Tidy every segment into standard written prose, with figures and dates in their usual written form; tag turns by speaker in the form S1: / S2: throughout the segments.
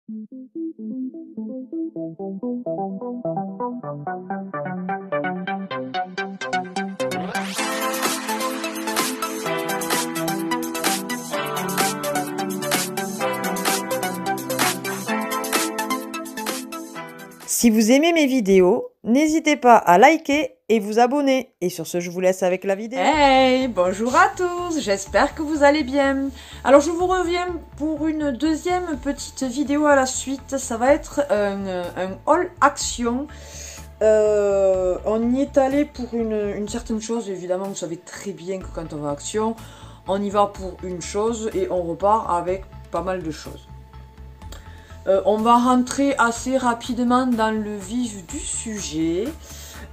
S1: Si vous aimez mes vidéos, n'hésitez pas à liker et vous abonner. Et sur ce, je vous laisse avec la vidéo.
S2: Hey, bonjour à tous, j'espère que vous allez bien. Alors je vous reviens pour une deuxième petite vidéo à la suite. Ça va être un haul action. On y est allé pour une certaine chose. Évidemment, vous savez très bien que quand on va action, on y va pour une chose et on repart avec pas mal de choses. On va rentrer assez rapidement dans le vif du sujet.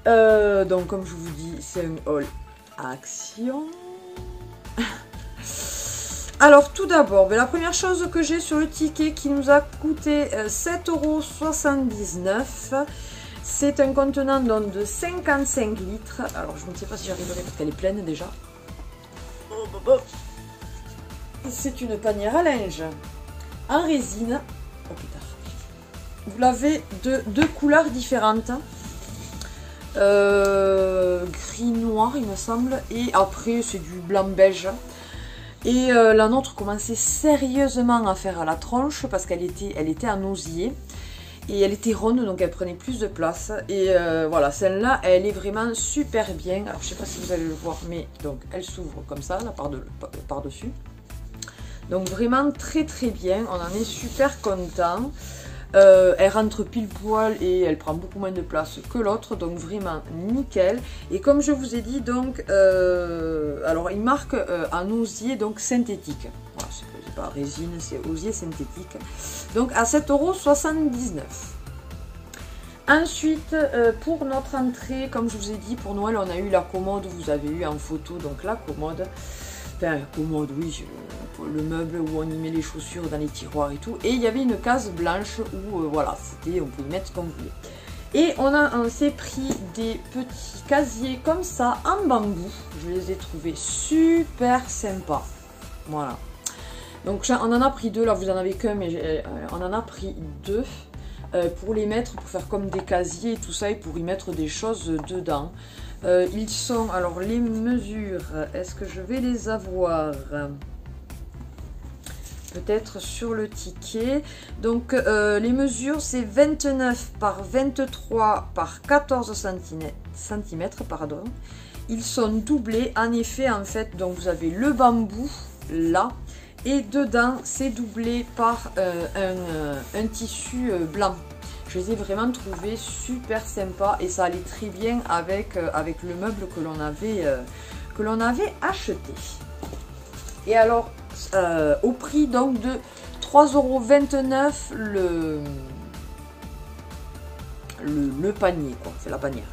S2: Donc comme je vous dis, c'est un haul action. Alors tout d'abord, la première chose que j'ai sur le ticket qui nous a coûté 7,79 €, c'est un contenant donc de 55 litres. Alors je ne sais pas si j'arriverai parce qu'elle est pleine déjà. C'est une panière à linge en résine. Oh putain. Vous l'avez de deux couleurs différentes. Gris noir il me semble. Et après c'est du blanc beige. Et la nôtre commençait sérieusement à faire à la tronche parce qu'elle était en osier. Et elle était ronde donc elle prenait plus de place. Et voilà, celle-là elle est vraiment super bien. Alors je sais pas si vous allez le voir mais donc elle s'ouvre comme ça là par-dessus. Donc vraiment très très bien, on en est super content. Elle rentre pile poil et elle prend beaucoup moins de place que l'autre, donc vraiment nickel. Et comme je vous ai dit, donc, alors il marque en osier donc synthétique. Voilà, c'est pas résine, c'est osier synthétique. Donc à 7,79 €. Ensuite, pour notre entrée, comme je vous ai dit, pour Noël, on a eu la commode, vous avez eu en photo donc la commode. Enfin, la commode, oui, le meuble où on y met les chaussures dans les tiroirs et tout. Et il y avait une case blanche où, voilà, c'était, on pouvait mettre ce qu'on voulait. Et on s'est pris des petits casiers comme ça, en bambou. Je les ai trouvés super sympas. Voilà. Donc, on en a pris deux, là, vous en avez qu'un, mais on en a pris deux. Pour les mettre, pour faire comme des casiers et tout ça, et pour y mettre des choses dedans. Ils sont, alors les mesures, est-ce que je vais les avoir? Peut-être sur le ticket. Donc les mesures c'est 29 par 23 par 14 cm, pardon. Ils sont doublés en effet en fait, donc vous avez le bambou là. Et dedans, c'est doublé par un tissu blanc. Je les ai vraiment trouvés super sympas et ça allait très bien avec, avec le meuble que l'on avait acheté. Et alors, au prix donc de 3,29 € le panier, quoi, c'est la panière.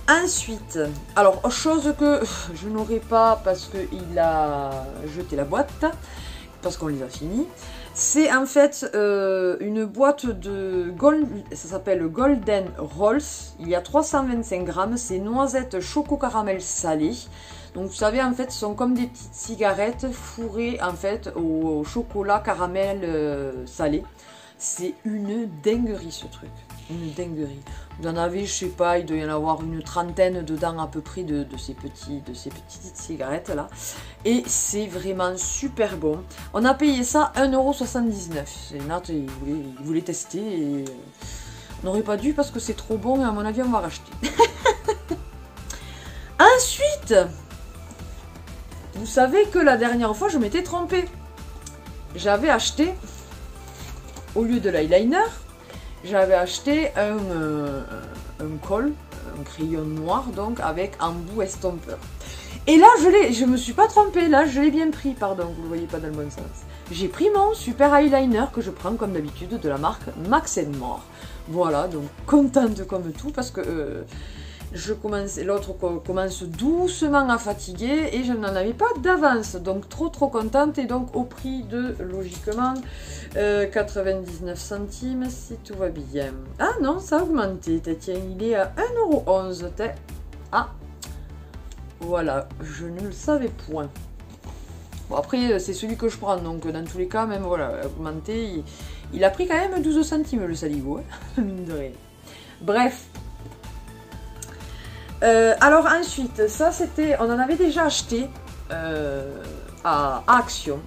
S2: Ensuite, alors chose que je n'aurai pas parce qu'il a jeté la boîte, parce qu'on les a finis, c'est en fait une boîte de gold, ça s'appelle Golden Rolls, il y a 325 grammes, c'est noisettes choco caramel salé. Donc vous savez en fait ce sont comme des petites cigarettes fourrées en fait au chocolat caramel salé. C'est une dinguerie ce truc, une dinguerie. Vous en avez, je sais pas, il doit y en avoir une trentaine dedans à peu près de ces petites cigarettes là. Et c'est vraiment super bon. On a payé ça 1,79 €. C'est Nat, il voulait tester et on n'aurait pas dû parce que c'est trop bon et à mon avis on va racheter. Ensuite, vous savez que la dernière fois je m'étais trompée. J'avais acheté, au lieu de l'eyeliner, j'avais acheté un col, un crayon noir, donc avec un bout estompeur. Et là, je me suis pas trompée, là, je l'ai bien pris, pardon, vous ne le voyez pas dans le bon sens. J'ai pris mon super eyeliner que je prends comme d'habitude de la marque Max & More. Voilà, donc contente comme tout, parce que l'autre commence doucement à fatiguer et je n'en avais pas d'avance, donc trop contente. Et donc au prix de logiquement 99 centimes si tout va bien. Ah non, ça a augmenté, tiens, il est à 1,11 €. Ah voilà, je ne le savais point. Bon après c'est celui que je prends, donc dans tous les cas même voilà, augmenté Il a pris quand même 12 centimes le saligo, hein, mine de rien. Bref. Alors ensuite, ça c'était, on en avait déjà acheté à Action.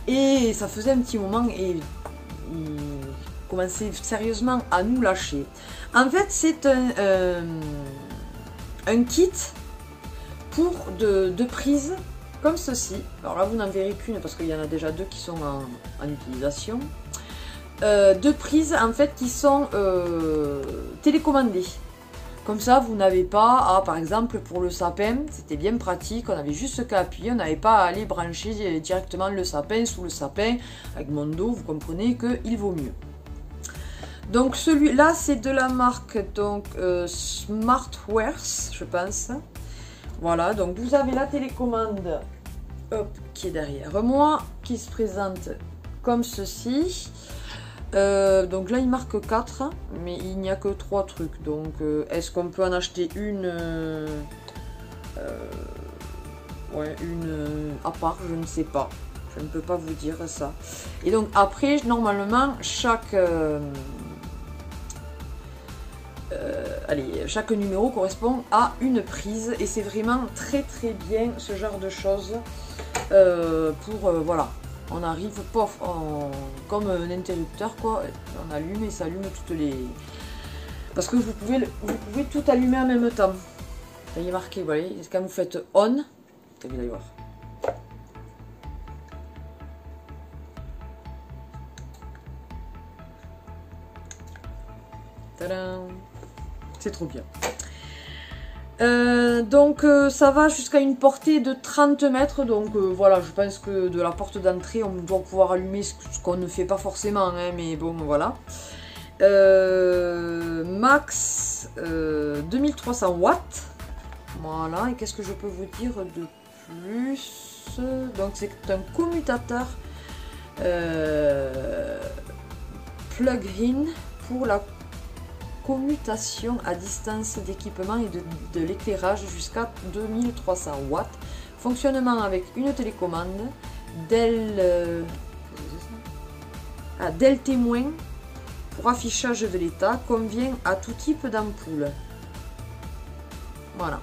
S2: Et ça faisait un petit moment et il commençait sérieusement à nous lâcher. En fait, c'est un kit pour deux prises comme ceci. Alors là, vous n'en verrez qu'une parce qu'il y en a déjà deux qui sont en utilisation. Deux prises en fait qui sont télécommandées. Comme ça, vous n'avez pas à, par exemple, pour le sapin, c'était bien pratique, on avait juste qu'à appuyer, on n'avait pas à aller brancher directement le sapin sous le sapin. Avec mon dos, vous comprenez qu'il vaut mieux. Donc celui-là, c'est de la marque donc Smartwares, je pense. Voilà, donc vous avez la télécommande hop, qui est derrière moi, qui se présente comme ceci. Donc là il marque 4, mais il n'y a que 3 trucs. Donc est-ce qu'on peut en acheter une une à part? Je ne sais pas. Je ne peux pas vous dire ça. Et donc après, normalement, chaque numéro correspond à une prise. Et c'est vraiment très très bien ce genre de choses. Voilà. On arrive pas comme un interrupteur quoi, on allume et ça allume toutes les... Parce que vous pouvez tout allumer en même temps. Ça y est marqué, vous voyez, quand vous faites on, vous allez voir. Tadam! C'est trop bien. Donc ça va jusqu'à une portée de 30 mètres, donc voilà, je pense que de la porte d'entrée on doit pouvoir allumer ce qu'on ne fait pas forcément, hein, mais bon voilà. Max 2300 watts, voilà, et qu'est-ce que je peux vous dire de plus? Donc c'est un commutateur plug-in pour la commutation à distance d'équipement et de l'éclairage jusqu'à 2300 watts. Fonctionnement avec une télécommande Dell témoin pour affichage de l'état, convient à tout type d'ampoule. Voilà.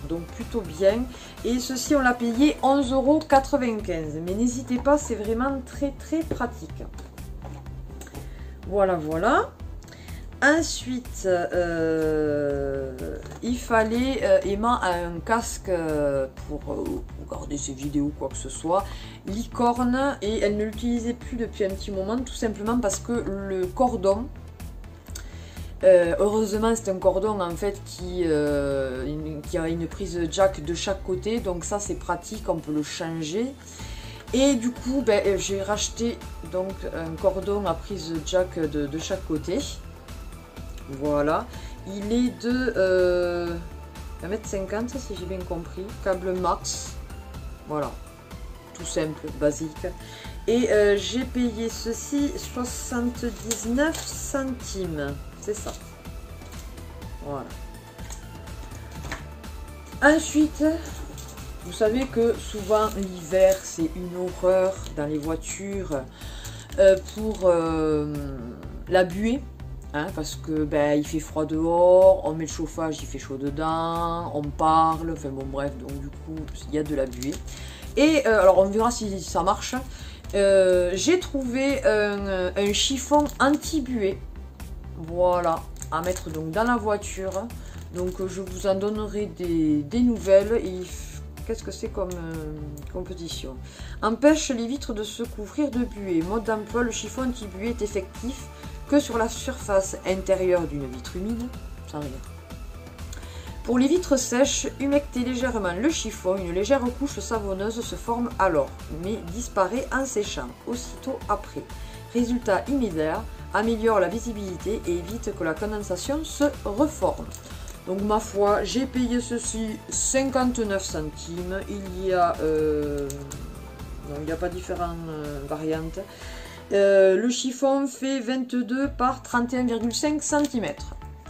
S2: Donc plutôt bien. Et ceci on l'a payé 11,95 €. Mais n'hésitez pas, c'est vraiment très très pratique. Voilà, voilà. Ensuite, il fallait Emma a un casque pour regarder ses vidéos, quoi que ce soit, licorne, et elle ne l'utilisait plus depuis un petit moment, tout simplement parce que le cordon, heureusement c'est un cordon en fait qui a une prise jack de chaque côté, donc ça c'est pratique, on peut le changer. Et du coup, j'ai racheté donc un cordon à prise jack de chaque côté. Voilà, il est de 1,50 m si j'ai bien compris, câble max, voilà, tout simple, basique. Et j'ai payé ceci 79 centimes, c'est ça, voilà. Ensuite, vous savez que souvent l'hiver c'est une horreur dans les voitures pour la buée. Hein, parce que il fait froid dehors, on met le chauffage, il fait chaud dedans, on parle, enfin bon bref, donc du coup il y a de la buée. Et alors on verra si ça marche. J'ai trouvé un chiffon anti-buée, voilà, à mettre donc dans la voiture. Donc je vous en donnerai des nouvelles. Qu'est-ce que c'est comme composition? Empêche les vitres de se couvrir de buée. Mode d'emploi, le chiffon anti-buée est effectif que sur la surface intérieure d'une vitre humide, sans rien. Pour les vitres sèches, humectez légèrement le chiffon, une légère couche savonneuse se forme alors, mais disparaît en séchant aussitôt après. Résultat immédiat, améliore la visibilité et évite que la condensation se reforme. Donc ma foi, j'ai payé ceci 59 centimes, il y a pas différentes variantes. Le chiffon fait 22 par 31,5 cm.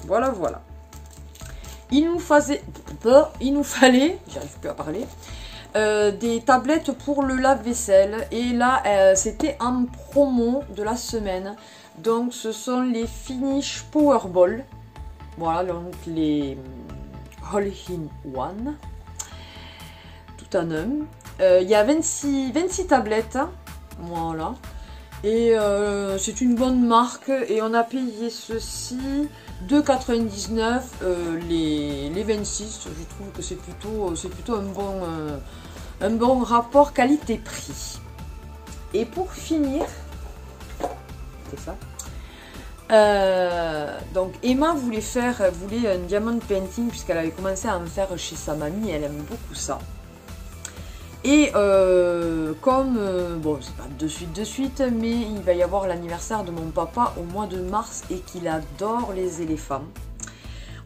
S2: Voilà, voilà. Il nous fallait, j'arrive plus à parler, des tablettes pour le lave-vaisselle. Et là, c'était en promo de la semaine. Donc, ce sont les Finish Powerball. Voilà, donc les All-in-One. Tout en un. Il y a 26 tablettes. Voilà. Et c'est une bonne marque. Et on a payé ceci 2,99 les 26. Je trouve que c'est plutôt un bon rapport qualité-prix. Et pour finir, c'est ça. Donc Emma voulait un diamond painting puisqu'elle avait commencé à en faire chez sa mamie. Elle aime beaucoup ça. Et comme, bon, c'est pas de suite, mais il va y avoir l'anniversaire de mon papa au mois de mars et qu'il adore les éléphants.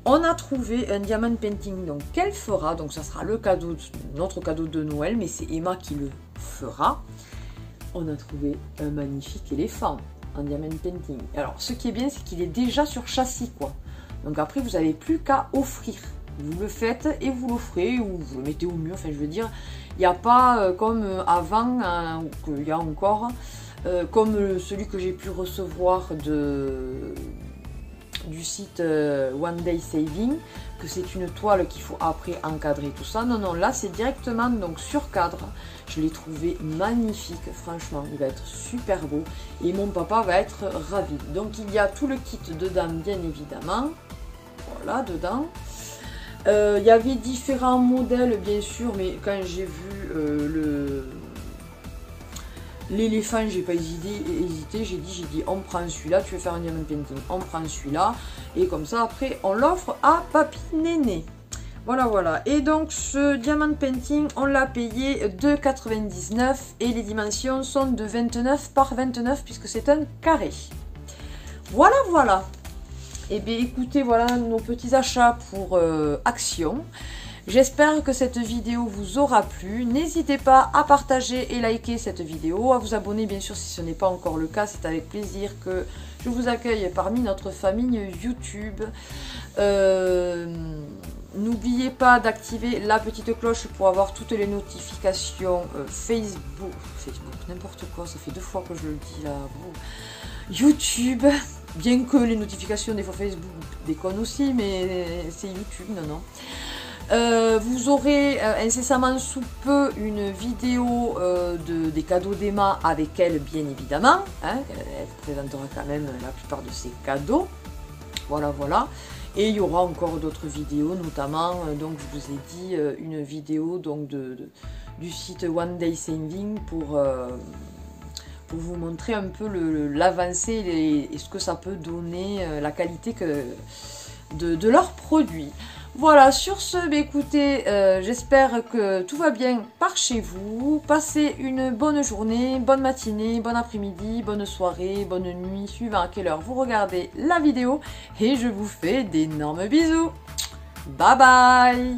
S2: On a trouvé un diamond painting donc qu'elle fera, donc ça sera notre cadeau de Noël, mais c'est Emma qui le fera. On a trouvé un magnifique éléphant en diamond painting. Alors, ce qui est bien, c'est qu'il est déjà sur châssis, quoi. Donc après, vous n'avez plus qu'à offrir. Vous le faites et vous l'offrez ou vous le mettez au mur. Enfin, je veux dire, il n'y a pas comme avant, ou qu'il y a encore, comme celui que j'ai pu recevoir du site One Day Saving, que c'est une toile qu'il faut après encadrer tout ça. Non, non, là c'est directement donc sur cadre. Je l'ai trouvé magnifique, franchement, il va être super beau et mon papa va être ravi. Donc il y a tout le kit dedans, bien évidemment. Voilà, dedans. Il y avait différents modèles, bien sûr, mais quand j'ai vu l'éléphant, j'ai pas hésité, j'ai dit on prend celui-là, tu veux faire un diamond painting, on prend celui-là, et comme ça après on l'offre à Papy Néné. Voilà, voilà. Et donc ce diamond painting, on l'a payé 2,99 et les dimensions sont de 29 par 29 puisque c'est un carré. Voilà, voilà. Et bien écoutez, voilà nos petits achats pour Action. J'espère que cette vidéo vous aura plu. N'hésitez pas à partager et liker cette vidéo, à vous abonner bien sûr si ce n'est pas encore le cas. C'est avec plaisir que je vous accueille parmi notre famille YouTube. N'oubliez pas d'activer la petite cloche pour avoir toutes les notifications Facebook, n'importe quoi, ça fait 2 fois que je le dis là. YouTube, bien que les notifications des fois Facebook déconnent aussi, mais c'est YouTube, non, non. Vous aurez incessamment sous peu une vidéo des cadeaux d'Emma avec elle, bien évidemment. Hein, elle présentera quand même la plupart de ses cadeaux. Voilà, voilà. Et il y aura encore d'autres vidéos, notamment, donc je vous ai dit, une vidéo donc, du site One Day Saving pour vous montrer un peu l'avancée et ce que ça peut donner, la qualité de leurs produits. Voilà, sur ce, bah, écoutez, j'espère que tout va bien par chez vous. Passez une bonne journée, bonne matinée, bon après-midi, bonne soirée, bonne nuit, suivant à quelle heure vous regardez la vidéo. Et je vous fais d'énormes bisous. Bye bye!